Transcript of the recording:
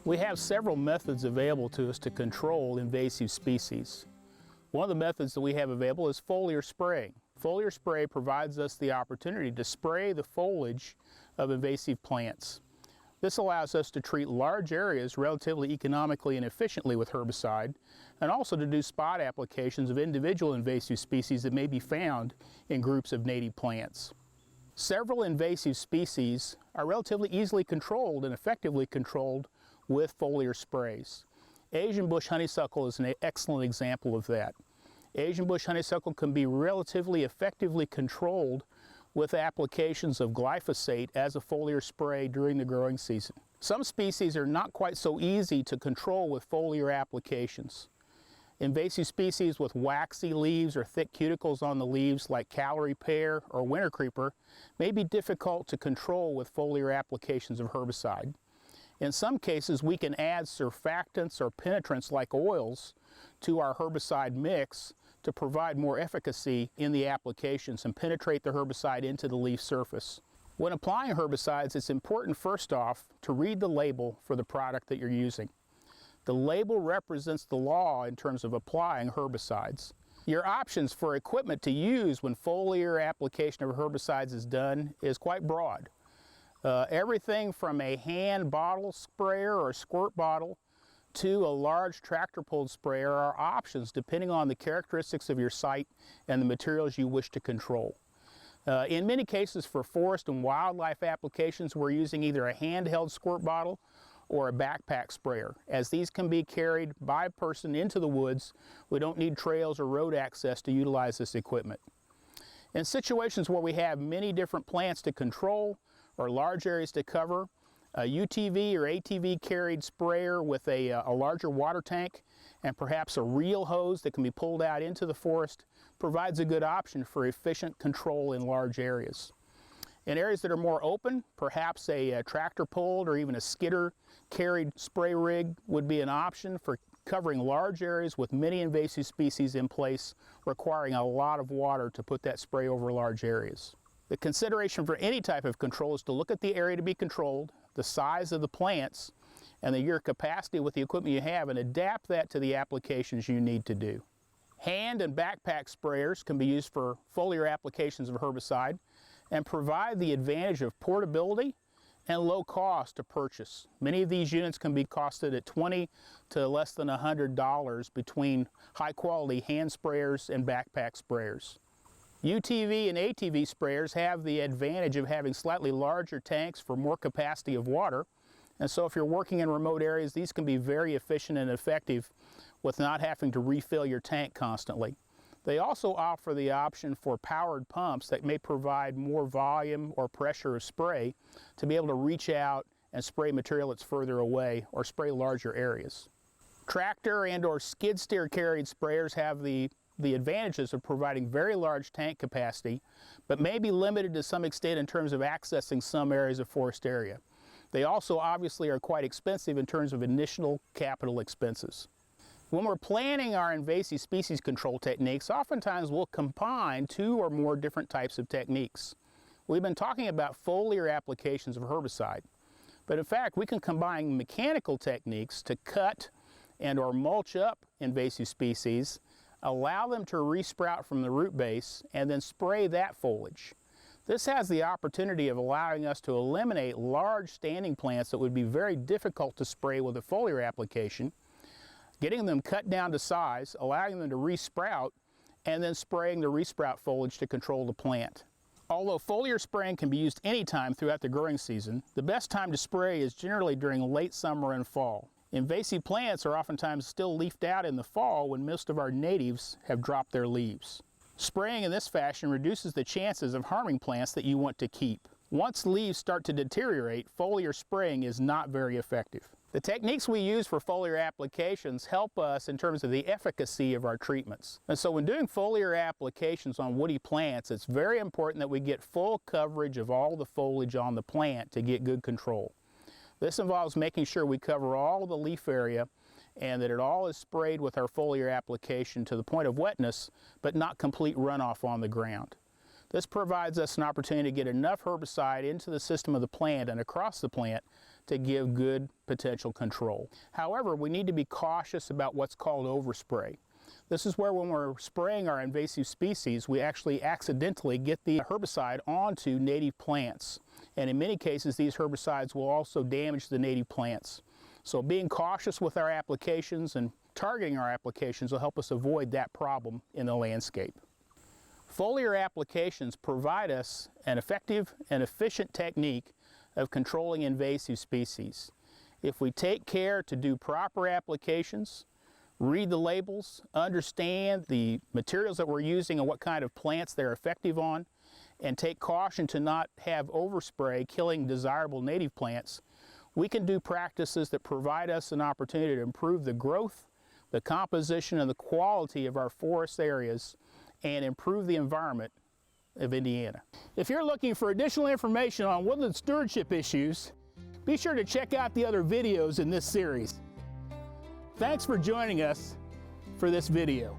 We have several methods available to us to control invasive species. One of the methods that we have available is foliar spraying. Foliar spray provides us the opportunity to spray the foliage of invasive plants. This allows us to treat large areas relatively economically and efficiently with herbicide, and also to do spot applications of individual invasive species that may be found in groups of native plants. Several invasive species are relatively easily controlled and effectively controlled with foliar sprays. Asian bush honeysuckle is an excellent example of that. Asian bush honeysuckle can be relatively effectively controlled with applications of glyphosate as a foliar spray during the growing season. Some species are not quite so easy to control with foliar applications. Invasive species with waxy leaves or thick cuticles on the leaves like Callery pear or winter creeper may be difficult to control with foliar applications of herbicide. In some cases, we can add surfactants or penetrants like oils to our herbicide mix to provide more efficacy in the applications and penetrate the herbicide into the leaf surface. When applying herbicides, it's important first off to read the label for the product that you're using. The label represents the law in terms of applying herbicides. Your options for equipment to use when foliar application of herbicides is done is quite broad. Everything from a hand bottle sprayer or squirt bottle to a large tractor-pulled sprayer are options depending on the characteristics of your site and the materials you wish to control. In many cases for forest and wildlife applications, we're using either a handheld squirt bottle or a backpack sprayer. As these can be carried by a person into the woods, we don't need trails or road access to utilize this equipment. In situations where we have many different plants to control or large areas to cover, a UTV or ATV carried sprayer with a larger water tank and perhaps a reel hose that can be pulled out into the forest provides a good option for efficient control in large areas. In areas that are more open, perhaps a tractor pulled or even a skidder carried spray rig would be an option for covering large areas with many invasive species in place, requiring a lot of water to put that spray over large areas. The consideration for any type of control is to look at the area to be controlled, the size of the plants, and your capacity with the equipment you have, and adapt that to the applications you need to do. Hand and backpack sprayers can be used for foliar applications of herbicide and provide the advantage of portability and low cost to purchase. Many of these units can be costed at $20 to less than $100 between high quality hand sprayers and backpack sprayers. UTV and ATV sprayers have the advantage of having slightly larger tanks for more capacity of water, and so if you're working in remote areas, these can be very efficient and effective with not having to refill your tank constantly. They also offer the option for powered pumps that may provide more volume or pressure of spray to be able to reach out and spray material that's further away or spray larger areas. Tractor and or skid steer carried sprayers have the advantages of providing very large tank capacity, but may be limited to some extent in terms of accessing some areas of forest area. They also obviously are quite expensive in terms of initial capital expenses. When we're planning our invasive species control techniques, oftentimes we'll combine two or more different types of techniques. We've been talking about foliar applications of herbicide, but in fact we can combine mechanical techniques to cut and or mulch up invasive species, allow them to resprout from the root base, and then spray that foliage. This has the opportunity of allowing us to eliminate large standing plants that would be very difficult to spray with a foliar application, getting them cut down to size, allowing them to resprout, and then spraying the resprout foliage to control the plant. Although foliar spraying can be used anytime throughout the growing season, the best time to spray is generally during late summer and fall. Invasive plants are oftentimes still leafed out in the fall when most of our natives have dropped their leaves. Spraying in this fashion reduces the chances of harming plants that you want to keep. Once leaves start to deteriorate, foliar spraying is not very effective. The techniques we use for foliar applications help us in terms of the efficacy of our treatments. And so when doing foliar applications on woody plants, it's very important that we get full coverage of all the foliage on the plant to get good control. This involves making sure we cover all of the leaf area and that it all is sprayed with our foliar application to the point of wetness, but not complete runoff on the ground. This provides us an opportunity to get enough herbicide into the system of the plant and across the plant to give good potential control. However, we need to be cautious about what's called overspray. This is where when we're spraying our invasive species, we actually accidentally get the herbicide onto native plants. And in many cases, these herbicides will also damage the native plants. So being cautious with our applications and targeting our applications will help us avoid that problem in the landscape. Foliar applications provide us an effective and efficient technique of controlling invasive species. If we take care to do proper applications, read the labels, understand the materials that we're using and what kind of plants they're effective on, and take caution to not have overspray killing desirable native plants, we can do practices that provide us an opportunity to improve the growth, the composition, and the quality of our forest areas and improve the environment of Indiana. If you're looking for additional information on woodland stewardship issues, be sure to check out the other videos in this series. Thanks for joining us for this video.